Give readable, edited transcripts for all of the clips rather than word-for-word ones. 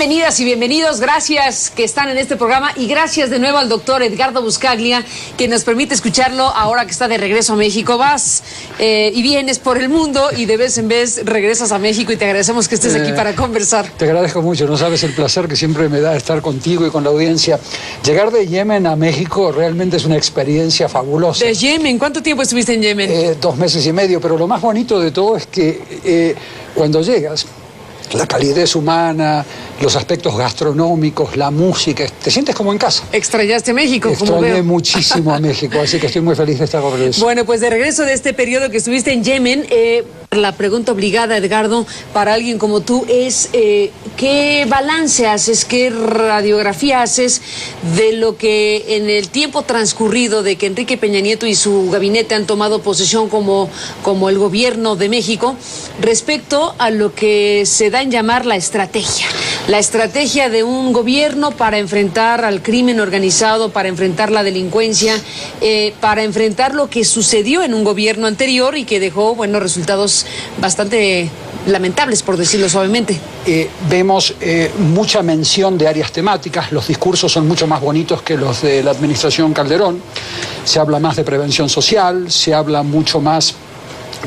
Bienvenidas y bienvenidos, gracias que están en este programa y gracias de nuevo al doctor Edgardo Buscaglia que nos permite escucharlo ahora que está de regreso a México. Vas y vienes por el mundo y de vez en vez regresas a México y te agradecemos que estés aquí para conversar. Te agradezco mucho, no sabes el placer que siempre me da estar contigo y con la audiencia. Llegar de Yemen a México realmente es una experiencia fabulosa. ¿De Yemen? ¿Cuánto tiempo estuviste en Yemen? 2 meses y medio, pero lo más bonito de todo es que cuando llegas, la calidez humana, los aspectos gastronómicos, la música, te sientes como en casa. ¿Extrañaste México? Extrañé muchísimo a México, así que estoy muy feliz de estar de regreso. Bueno, pues de regreso de este periodo que estuviste en Yemen, la pregunta obligada, Edgardo, para alguien como tú es ¿qué balance haces, qué radiografía haces de lo que en el tiempo transcurrido de que Enrique Peña Nieto y su gabinete han tomado posesión como el gobierno de México respecto a lo que se da en llamar la estrategia? La estrategia de un gobierno para enfrentar al crimen organizado, para enfrentar la delincuencia, para enfrentar lo que sucedió en un gobierno anterior y que dejó, bueno, resultados bastante lamentables, por decirlo suavemente. Vemos mucha mención de áreas temáticas, los discursos son mucho más bonitos que los de la administración Calderón, se habla más de prevención social, se habla mucho más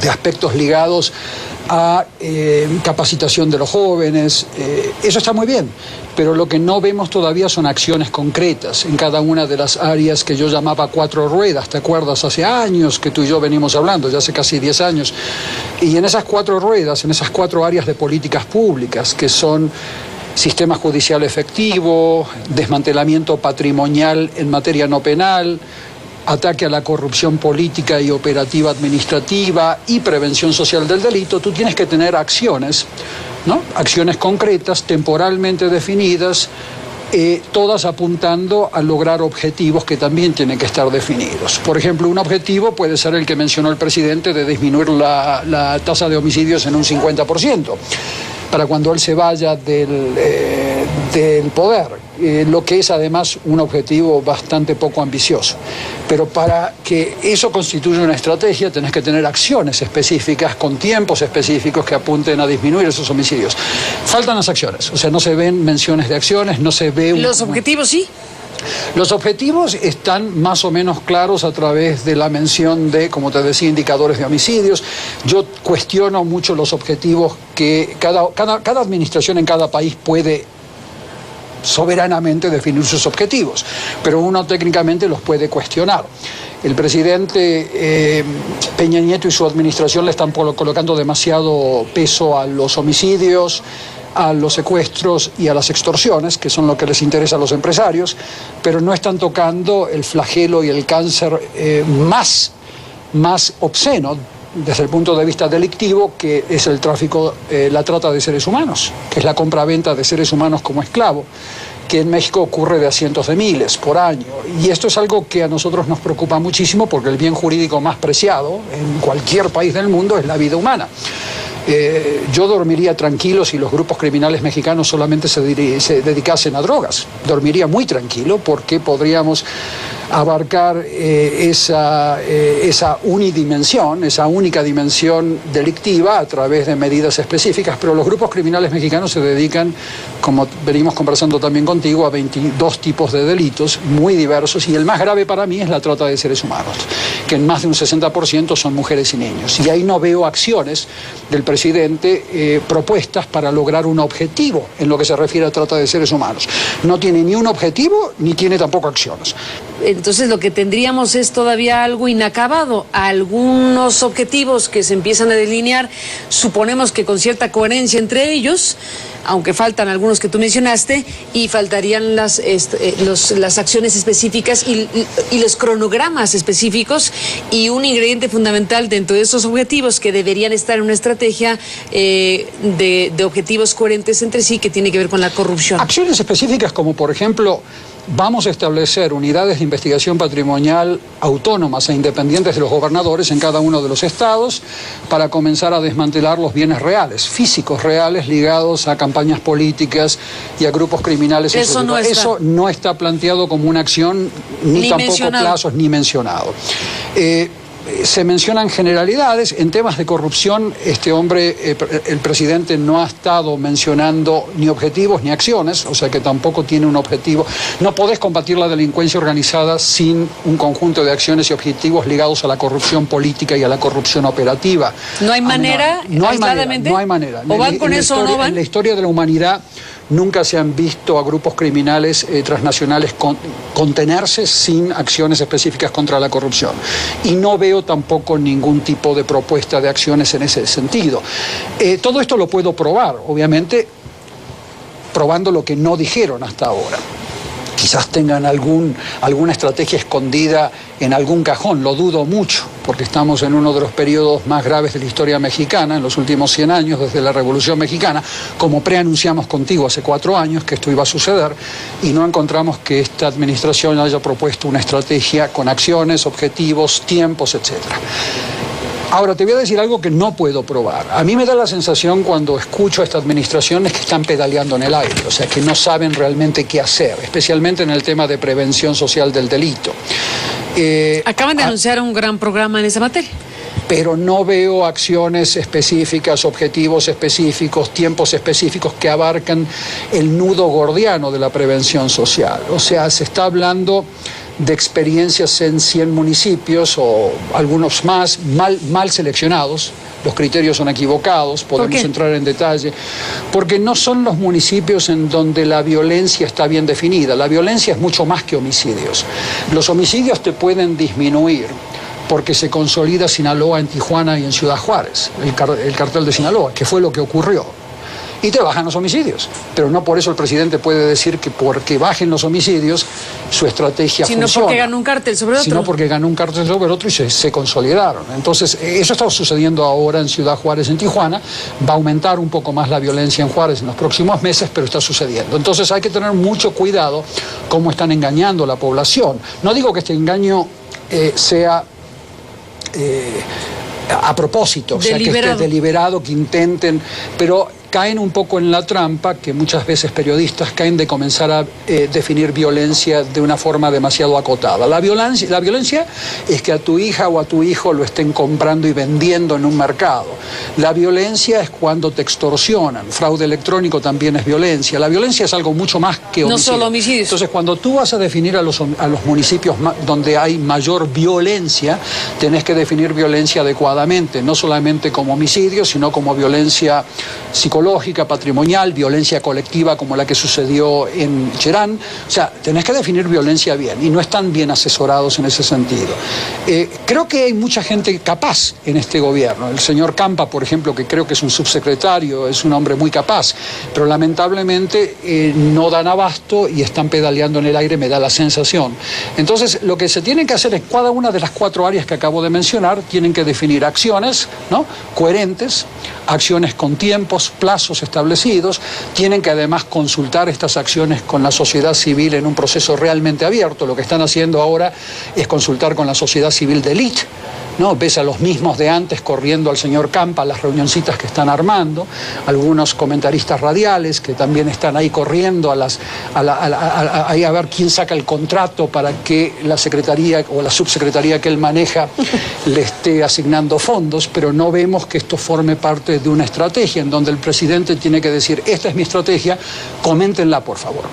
de aspectos ligados a capacitación de los jóvenes, eso está muy bien, pero lo que no vemos todavía son acciones concretas en cada una de las áreas que yo llamaba 4 ruedas, ¿te acuerdas? Hace años que tú y yo venimos hablando, ya hace casi 10 años, y en esas 4 ruedas, en esas 4 áreas de políticas públicas, que son sistema judicial efectivo, desmantelamiento patrimonial en materia no penal, ataque a la corrupción política y operativa administrativa y prevención social del delito, tú tienes que tener acciones, ¿no? Acciones concretas, temporalmente definidas, todas apuntando a lograr objetivos que también tienen que estar definidos. Por ejemplo, un objetivo puede ser el que mencionó el presidente de disminuir la tasa de homicidios en un 50%, para cuando él se vaya del poder. Lo que es además un objetivo bastante poco ambicioso. Pero para que eso constituya una estrategia tenés que tener acciones específicas con tiempos específicos que apunten a disminuir esos homicidios. Faltan las acciones, o sea, no se ven menciones de acciones, no se ve... ¿Los objetivos sí? Los objetivos están más o menos claros a través de la mención de, como te decía, indicadores de homicidios. Yo cuestiono mucho los objetivos que cada administración en cada país puede soberanamente definir sus objetivos, pero uno técnicamente los puede cuestionar. El presidente Peña Nieto y su administración le están colocando demasiado peso a los homicidios, a los secuestros y a las extorsiones, que son lo que les interesa a los empresarios, pero no están tocando el flagelo y el cáncer más obsceno desde el punto de vista delictivo, que es el tráfico, la trata de seres humanos, que es la compra-venta de seres humanos como esclavo, que en México ocurre de a cientos de miles por año. Y esto es algo que a nosotros nos preocupa muchísimo porque el bien jurídico más preciado en cualquier país del mundo es la vida humana. Yo dormiría tranquilo si los grupos criminales mexicanos solamente se dedicasen a drogas. Dormiría muy tranquilo porque podríamos abarcar esa unidimensión, esa única dimensión delictiva a través de medidas específicas, pero los grupos criminales mexicanos se dedican, como venimos conversando también contigo, a 22 tipos de delitos muy diversos, y el más grave para mí es la trata de seres humanos, que en más de un 60% son mujeres y niños. Y ahí no veo acciones del presidente propuestas para lograr un objetivo en lo que se refiere a trata de seres humanos. No tiene ni un objetivo ni tiene tampoco acciones. Entonces lo que tendríamos es todavía algo inacabado, algunos objetivos que se empiezan a delinear, suponemos que con cierta coherencia entre ellos, aunque faltan algunos que tú mencionaste, y faltarían las acciones específicas y los cronogramas específicos, y un ingrediente fundamental dentro de esos objetivos que deberían estar en una estrategia de objetivos coherentes entre sí, que tiene que ver con la corrupción. Acciones específicas como, por ejemplo, vamos a establecer unidades de investigación patrimonial autónomas e independientes de los gobernadores en cada uno de los estados para comenzar a desmantelar los bienes reales, físicos reales ligados a campañas políticas y a grupos criminales. Eso no está planteado como una acción, ni tampoco plazos, ni mencionado. se mencionan generalidades. En temas de corrupción, este hombre, el presidente, no ha estado mencionando ni objetivos ni acciones, o sea que tampoco tiene un objetivo. No podés combatir la delincuencia organizada sin un conjunto de acciones y objetivos ligados a la corrupción política y a la corrupción operativa. ¿No hay manera? No hay manera. ¿O van con eso o no van? En la historia de la humanidad nunca se han visto a grupos criminales transnacionales contenerse sin acciones específicas contra la corrupción. Y no veo tampoco ningún tipo de propuesta de acciones en ese sentido. Todo esto lo puedo probar, obviamente, probando lo que no dijeron hasta ahora. Quizás tengan alguna estrategia escondida en algún cajón, lo dudo mucho, porque estamos en uno de los periodos más graves de la historia mexicana, en los últimos 100 años, desde la Revolución Mexicana, como preanunciamos contigo hace 4 años que esto iba a suceder, y no encontramos que esta administración haya propuesto una estrategia con acciones, objetivos, tiempos, etcétera. Ahora, te voy a decir algo que no puedo probar. A mí me da la sensación cuando escucho a esta administración es que están pedaleando en el aire, o sea, que no saben realmente qué hacer, especialmente en el tema de prevención social del delito. Acaban de anunciar un gran programa en esa materia. Pero no veo acciones específicas, objetivos específicos, tiempos específicos que abarcan el nudo gordiano de la prevención social. O sea, se está hablando de experiencias en 100 municipios o algunos más mal seleccionados. Los criterios son equivocados, podemos entrar en detalle, porque no son los municipios en donde la violencia está bien definida. La violencia es mucho más que homicidios. Los homicidios te pueden disminuir porque se consolida Sinaloa en Tijuana y en Ciudad Juárez, el cartel de Sinaloa, que fue lo que ocurrió. Y te bajan los homicidios. Pero no por eso el presidente puede decir que porque bajen los homicidios su estrategia funciona. Sino porque ganó un cártel sobre otro. Sino porque ganó un cártel sobre otro y se consolidaron. Entonces, eso está sucediendo ahora en Ciudad Juárez, en Tijuana. Va a aumentar un poco más la violencia en Juárez en los próximos meses, pero está sucediendo. Entonces hay que tener mucho cuidado cómo están engañando a la población. No digo que este engaño sea a propósito, o sea, que esté deliberado, que intenten, pero caen un poco en la trampa que muchas veces periodistas caen de comenzar a definir violencia de una forma demasiado acotada. La violencia es que a tu hija o a tu hijo lo estén comprando y vendiendo en un mercado. La violencia es cuando te extorsionan. Fraude electrónico también es violencia. La violencia es algo mucho más que homicidio. No solo homicidios. Entonces, cuando tú vas a definir a los municipios donde hay mayor violencia, tenés que definir violencia adecuadamente, no solamente como homicidio, sino como violencia psicológica, patrimonial, violencia colectiva como la que sucedió en Cherán. O sea, tenés que definir violencia bien y no están bien asesorados en ese sentido. Creo que hay mucha gente capaz en este gobierno. El señor Campa, por ejemplo, que creo que es un subsecretario, es un hombre muy capaz, pero lamentablemente no dan abasto y están pedaleando en el aire, me da la sensación. Entonces, lo que se tiene que hacer es cada una de las 4 áreas que acabo de mencionar, tienen que definir acciones, ¿no?, coherentes, acciones con tiempos, plazos establecidos, tienen que además consultar estas acciones con la sociedad civil en un proceso realmente abierto. Lo que están haciendo ahora es consultar con la sociedad civil de élite, ¿no? Ves a los mismos de antes corriendo al señor Campa, las reunioncitas que están armando, algunos comentaristas radiales que también están ahí corriendo ahí a ver quién saca el contrato para que la secretaría o la subsecretaría que él maneja le esté asignando fondos, pero no vemos que esto forme parte de una estrategia en donde el presidente tiene que decir, esta es mi estrategia, coméntenla por favor.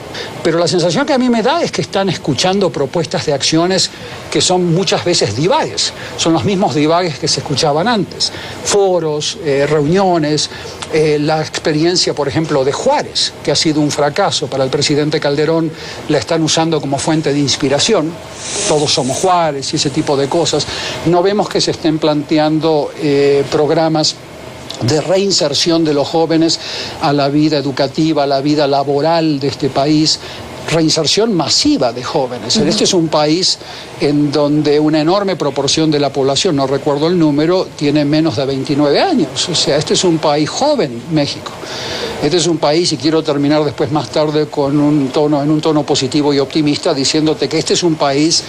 Pero la sensación que a mí me da es que están escuchando propuestas de acciones que son muchas veces divagues, son los mismos divagues que se escuchaban antes, foros, reuniones, la experiencia, por ejemplo, de Juárez, que ha sido un fracaso para el presidente Calderón, la están usando como fuente de inspiración, todos somos Juárez y ese tipo de cosas. No vemos que se estén planteando programas de reinserción de los jóvenes a la vida educativa, a la vida laboral de este país, reinserción masiva de jóvenes. Este es un país en donde una enorme proporción de la población, no recuerdo el número, tiene menos de 29 años. O sea, este es un país joven, México. Este es un país, y quiero terminar después más tarde con en un tono positivo y optimista, diciéndote que este es un país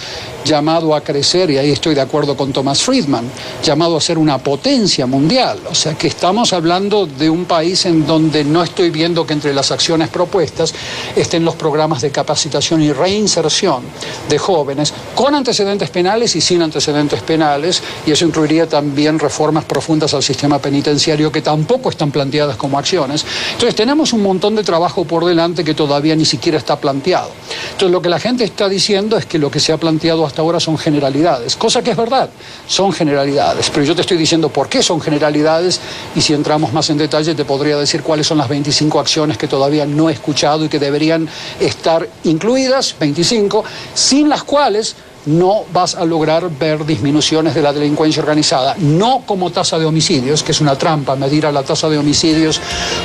llamado a crecer, y ahí estoy de acuerdo con Thomas Friedman, llamado a ser una potencia mundial. O sea que estamos hablando de un país en donde no estoy viendo que entre las acciones propuestas estén los programas de capacitación y reinserción de jóvenes con antecedentes penales y sin antecedentes penales, y eso incluiría también reformas profundas al sistema penitenciario que tampoco están planteadas como acciones. Entonces tenemos un montón de trabajo por delante que todavía ni siquiera está planteado. Entonces lo que la gente está diciendo es que lo que se ha planteado hasta ahora son generalidades, cosa que es verdad, son generalidades, pero yo te estoy diciendo por qué son generalidades, y si entramos más en detalle te podría decir cuáles son las 25 acciones que todavía no he escuchado y que deberían estar incluidas, 25, sin las cuales no vas a lograr ver disminuciones de la delincuencia organizada, no como tasa de homicidios, que es una trampa medir a la tasa de homicidios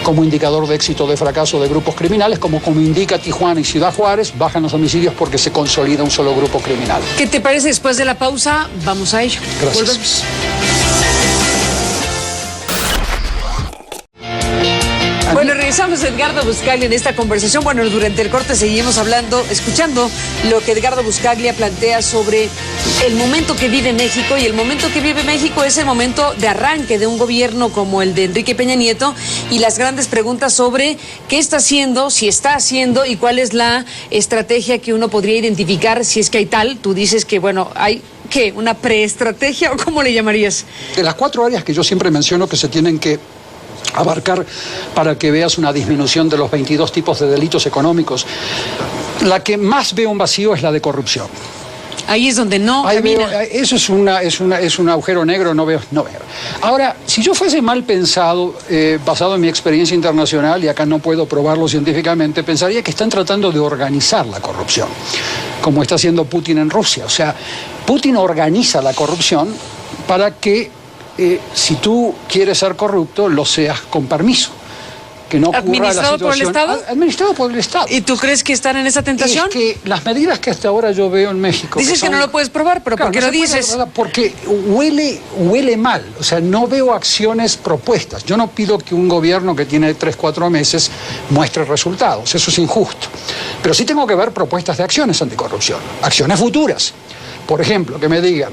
como indicador de éxito o de fracaso de grupos criminales, como indica Tijuana y Ciudad Juárez, bajan los homicidios porque se consolida un solo grupo criminal. ¿Qué te parece después de la pausa? Vamos a ello. Gracias. Volvemos. Bueno, regresamos a Edgardo Buscaglia en esta conversación. Bueno, durante el corte seguimos escuchando lo que Edgardo Buscaglia plantea sobre el momento que vive México, y el momento que vive México es el momento de arranque de un gobierno como el de Enrique Peña Nieto, y las grandes preguntas sobre qué está haciendo, si está haciendo y cuál es la estrategia que uno podría identificar, si es que hay tal. Tú dices que, bueno, hay... ¿Qué? ¿Una preestrategia o cómo le llamarías? De las 4 áreas que yo siempre menciono que se tienen que abarcar para que veas una disminución de los 22 tipos de delitos económicos, la que más veo un vacío es la de corrupción. Ahí es donde no camina. Eso es un agujero negro, no veo. Ahora, si yo fuese mal pensado, basado en mi experiencia internacional, y acá no puedo probarlo científicamente, pensaría que están tratando de organizar la corrupción, como está haciendo Putin en Rusia. O sea, Putin organiza la corrupción para que si tú quieres ser corrupto, lo seas con permiso. Que no ocurra ¿Administrado por el Estado? Administrado por el Estado. ¿Y tú crees que están en esa tentación? Es que las medidas que hasta ahora yo veo en México... Dices que no lo puedes probar, pero claro, ¿por qué lo dices? Porque huele mal. O sea, no veo acciones propuestas. Yo no pido que un gobierno que tiene 3, 4 meses muestre resultados. Eso es injusto. Pero sí tengo que ver propuestas de acciones anticorrupción. Acciones futuras. Por ejemplo, que me digan,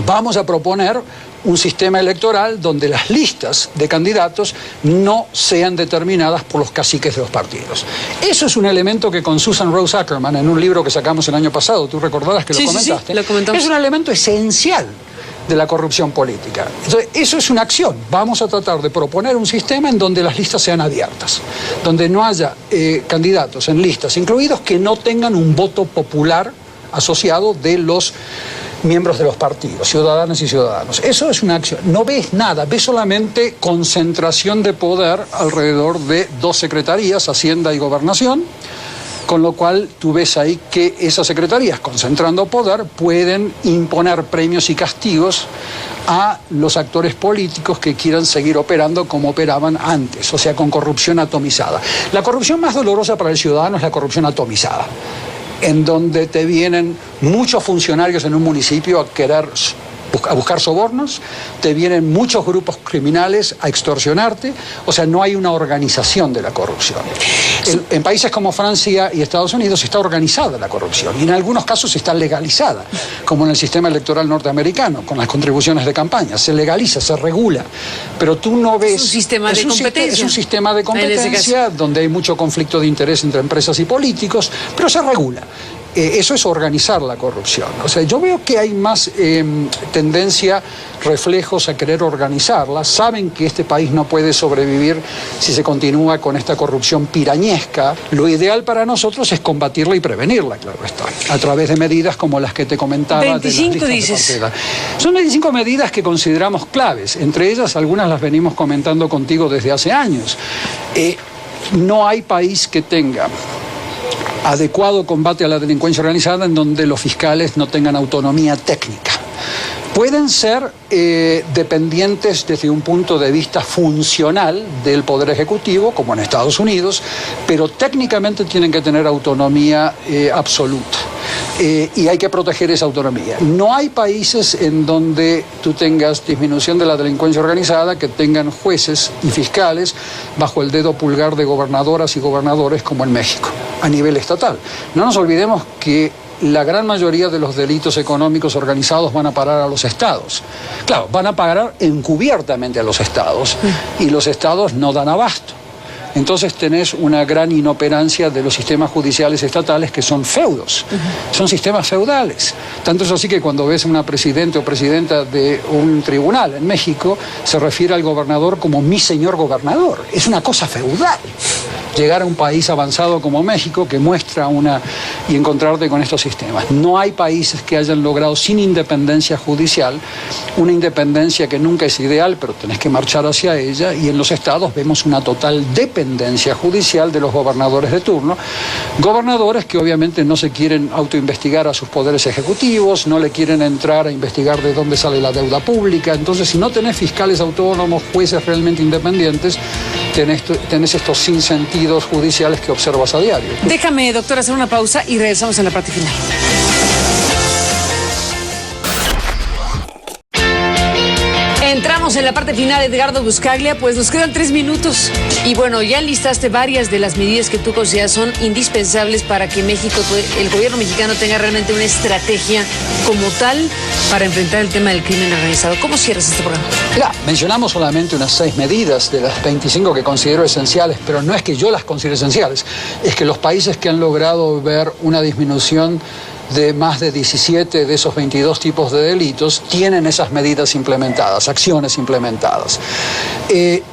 vamos a proponer un sistema electoral donde las listas de candidatos no sean determinadas por los caciques de los partidos. Eso es un elemento que con Susan Rose Ackerman, en un libro que sacamos el año pasado, tú recordarás que lo comentaste, sí, lo comentamos. Es un elemento esencial de la corrupción política. Entonces, eso es una acción. Vamos a tratar de proponer un sistema en donde las listas sean abiertas, donde no haya candidatos en listas incluidos que no tengan un voto popular asociado de los miembros de los partidos, ciudadanas y ciudadanos. Eso es una acción. No ves nada, ves solamente concentración de poder alrededor de 2 secretarías, Hacienda y Gobernación, con lo cual tú ves ahí que esas secretarías, concentrando poder, pueden imponer premios y castigos a los actores políticos que quieran seguir operando como operaban antes, o sea, con corrupción atomizada. La corrupción más dolorosa para el ciudadano es la corrupción atomizada, en donde te vienen muchos funcionarios en un municipio a buscar sobornos, te vienen muchos grupos criminales a extorsionarte, o sea, no hay una organización de la corrupción. En países como Francia y Estados Unidos está organizada la corrupción, y en algunos casos está legalizada, como en el sistema electoral norteamericano, con las contribuciones de campaña, se legaliza, se regula, pero tú no ves... Es un sistema de competencia. Es un sistema de competencia donde hay mucho conflicto de interés entre empresas y políticos, pero se regula. Eso es organizar la corrupción. O sea, yo veo que hay más tendencia, reflejos a querer organizarla. Saben que este país no puede sobrevivir si se continúa con esta corrupción pirañesca. Lo ideal para nosotros es combatirla y prevenirla, claro está, a través de medidas como las que te comentaba. 25 dices. Son 25 medidas que consideramos claves. Entre ellas, algunas las venimos comentando contigo desde hace años. No hay país que tenga adecuado combate a la delincuencia organizada en donde los fiscales no tengan autonomía técnica. Pueden ser dependientes desde un punto de vista funcional del Poder Ejecutivo, como en Estados Unidos, pero técnicamente tienen que tener autonomía absoluta. Y hay que proteger esa autonomía. No hay países en donde tú tengas disminución de la delincuencia organizada que tengan jueces y fiscales bajo el dedo pulgar de gobernadoras y gobernadores como en México, a nivel estatal. No nos olvidemos que la gran mayoría de los delitos económicos organizados van a parar a los estados. Claro, van a parar encubiertamente a los estados y los estados no dan abasto. Entonces tenés una gran inoperancia de los sistemas judiciales estatales que son feudos, son sistemas feudales. Tanto es así que cuando ves a una presidente o presidenta de un tribunal en México, se refiere al gobernador como mi señor gobernador. Es una cosa feudal. Llegar a un país avanzado como México que muestra y encontrarte con estos sistemas. No hay países que hayan logrado sin independencia judicial, una independencia que nunca es ideal, pero tenés que marchar hacia ella, y en los estados vemos una total dependencia judicial de los gobernadores de turno, gobernadores que obviamente no se quieren autoinvestigar a sus poderes ejecutivos, no le quieren entrar a investigar de dónde sale la deuda pública. Entonces, si no tenés fiscales autónomos, jueces realmente independientes, tenés estos sinsentidos judiciales que observas a diario. Déjame, doctor, hacer una pausa y regresamos en la parte final. Entramos en la parte final, Edgardo Buscaglia, pues nos quedan 3 minutos. Y bueno, ya listaste varias de las medidas que tú consideras son indispensables para que México, el gobierno mexicano, tenga realmente una estrategia como tal para enfrentar el tema del crimen organizado. ¿Cómo cierras este programa? Mira, mencionamos solamente unas 6 medidas de las 25 que considero esenciales, pero no es que yo las considere esenciales, es que los países que han logrado ver una disminución de más de 17 de esos 22 tipos de delitos tienen esas medidas implementadas, acciones implementadas.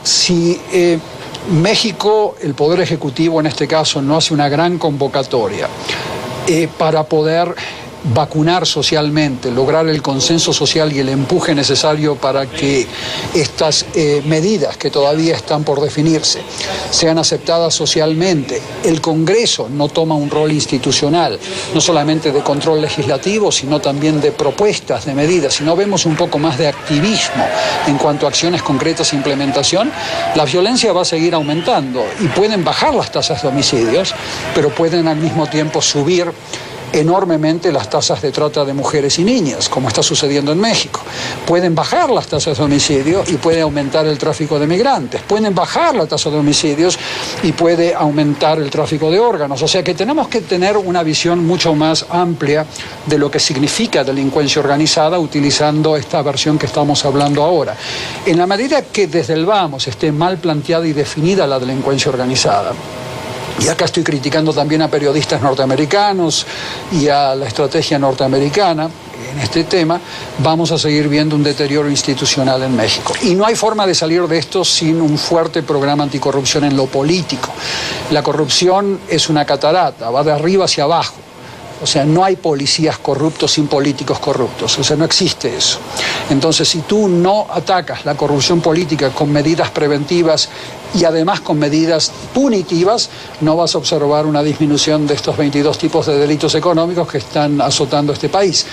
Si México, el Poder Ejecutivo en este caso, no hace una gran convocatoria para poder vacunar socialmente, lograr el consenso social y el empuje necesario para que estas medidas que todavía están por definirse sean aceptadas socialmente. El Congreso no toma un rol institucional, no solamente de control legislativo, sino también de propuestas de medidas. Si no vemos un poco más de activismo en cuanto a acciones concretas e implementación, la violencia va a seguir aumentando y pueden bajar las tasas de homicidios, pero pueden al mismo tiempo subir enormemente las tasas de trata de mujeres y niñas, como está sucediendo en México. Pueden bajar las tasas de homicidio y puede aumentar el tráfico de migrantes. Pueden bajar la tasa de homicidios y puede aumentar el tráfico de órganos. O sea que tenemos que tener una visión mucho más amplia de lo que significa delincuencia organizada utilizando esta versión que estamos hablando ahora. En la medida que desde el vamos esté mal planteada y definida la delincuencia organizada, y acá estoy criticando también a periodistas norteamericanos y a la estrategia norteamericana en este tema, vamos a seguir viendo un deterioro institucional en México. Y no hay forma de salir de esto sin un fuerte programa anticorrupción en lo político. La corrupción es una catarata, va de arriba hacia abajo. O sea, no hay policías corruptos sin políticos corruptos. O sea, no existe eso. Entonces, si tú no atacas la corrupción política con medidas preventivas y además con medidas punitivas, no vas a observar una disminución de estos 22 tipos de delitos económicos que están azotando este país.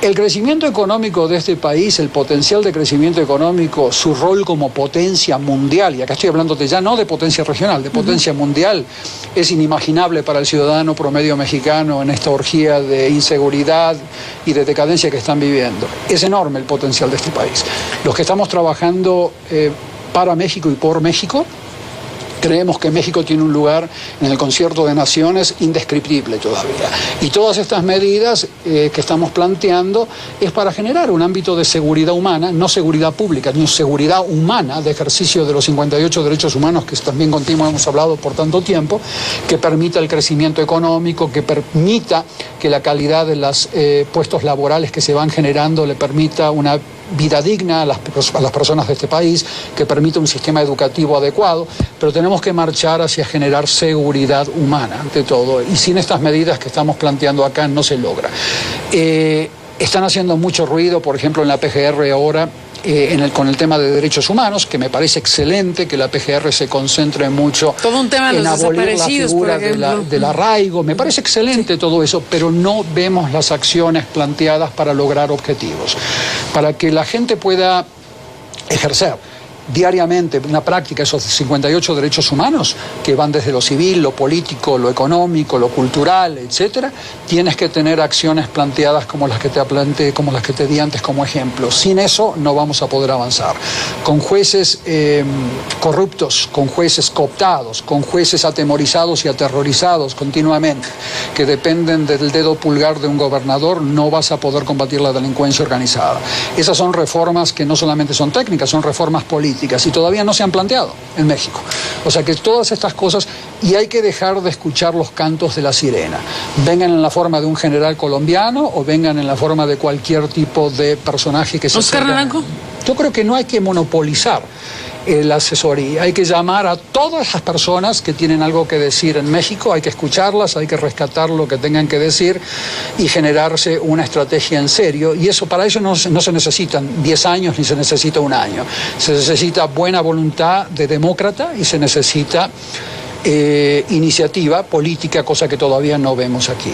El crecimiento económico de este país, el potencial de crecimiento económico, su rol como potencia mundial, y acá estoy hablándote ya no de potencia regional, de potencia mundial, es inimaginable para el ciudadano promedio mexicano en esta orgía de inseguridad y de decadencia que están viviendo. Es enorme el potencial de este país. Los que estamos trabajando para México y por México, creemos que México tiene un lugar en el concierto de naciones indescriptible todavía. Y todas estas medidas que estamos planteando es para generar un ámbito de seguridad humana, no seguridad pública, sino seguridad humana, de ejercicio de los 58 derechos humanos que también contigo hemos hablado por tanto tiempo, que permita el crecimiento económico, que permita que la calidad de los puestos laborales que se van generando le permita una vida digna a las personas de este país, que permita un sistema educativo adecuado, pero tenemos que marchar hacia generar seguridad humana, ante todo, y sin estas medidas que estamos planteando acá no se logra. Están haciendo mucho ruido, por ejemplo, en la PGR ahora, con el tema de derechos humanos, que me parece excelente que la PGR se concentre mucho todo un tema de en los abolir la desaparecidos, figura por ejemplo. del arraigo. Me parece excelente todo eso, pero no vemos las acciones planteadas para lograr objetivos, para que la gente pueda ejercer diariamente una práctica esos 58 derechos humanos que van desde lo civil, lo político, lo económico, lo cultural, etcétera, tienes que tener acciones planteadas como las que te planteé, como las que te di antes como ejemplo. Sin eso no vamos a poder avanzar. Con jueces corruptos, con jueces cooptados, con jueces atemorizados y aterrorizados continuamente, que dependen del dedo pulgar de un gobernador, no vas a poder combatir la delincuencia organizada. Esas son reformas que no solamente son técnicas, son reformas políticas y todavía no se han planteado en México. O sea que todas estas cosas, y hay que dejar de escuchar los cantos de la sirena, vengan en la forma de un general colombiano o vengan en la forma de cualquier tipo de personaje que se Oscar Naranjo. Yo creo que no hay que monopolizar la asesoría, hay que llamar a todas las personas que tienen algo que decir en México, hay que escucharlas, hay que rescatar lo que tengan que decir y generarse una estrategia en serio, y eso para eso no se necesitan 10 años ni se necesita un año, se necesita buena voluntad de demócrata y se necesita iniciativa política, cosa que todavía no vemos aquí.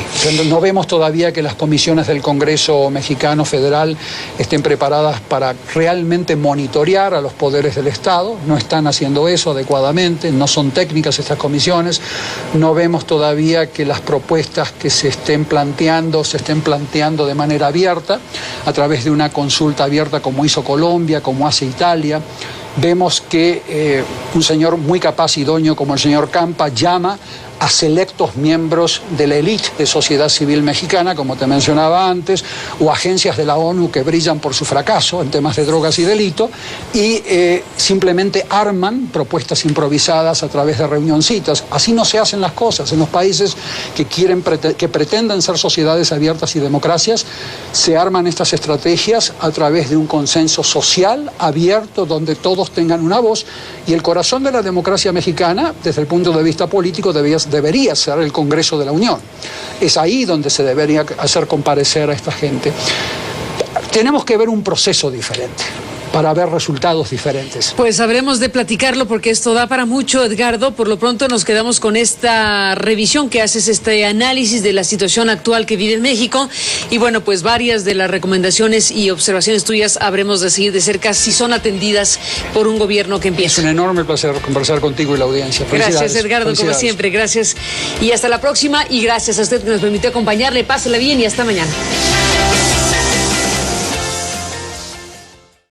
No vemos todavía que las comisiones del Congreso mexicano federal estén preparadas para realmente monitorear a los poderes del Estado, no están haciendo eso adecuadamente, no son técnicas estas comisiones, no vemos todavía que las propuestas que se estén planteando de manera abierta, a través de una consulta abierta como hizo Colombia, como hace Italia. Vemos que un señor muy capaz y idóneo como el señor Campa llama a selectos miembros de la élite de sociedad civil mexicana, como te mencionaba antes, o agencias de la ONU que brillan por su fracaso en temas de drogas y delito, y simplemente arman propuestas improvisadas a través de reunioncitas. Así no se hacen las cosas. En los países que pretenden ser sociedades abiertas y democracias, se arman estas estrategias a través de un consenso social abierto, donde todos tengan una voz, y el corazón de la democracia mexicana, desde el punto de vista político, debería ser el Congreso de la Unión. Es ahí donde se debería hacer comparecer a esta gente. Tenemos que ver un proceso diferente para ver resultados diferentes. Pues habremos de platicarlo porque esto da para mucho, Edgardo. Por lo pronto nos quedamos con esta revisión que haces, este análisis de la situación actual que vive México. Y bueno, pues varias de las recomendaciones y observaciones tuyas habremos de seguir de cerca si son atendidas por un gobierno que empieza. Es un enorme placer conversar contigo y la audiencia. Gracias, Edgardo, como siempre. Gracias. Y hasta la próxima. Y gracias a usted que nos permitió acompañarle. Pásela bien y hasta mañana.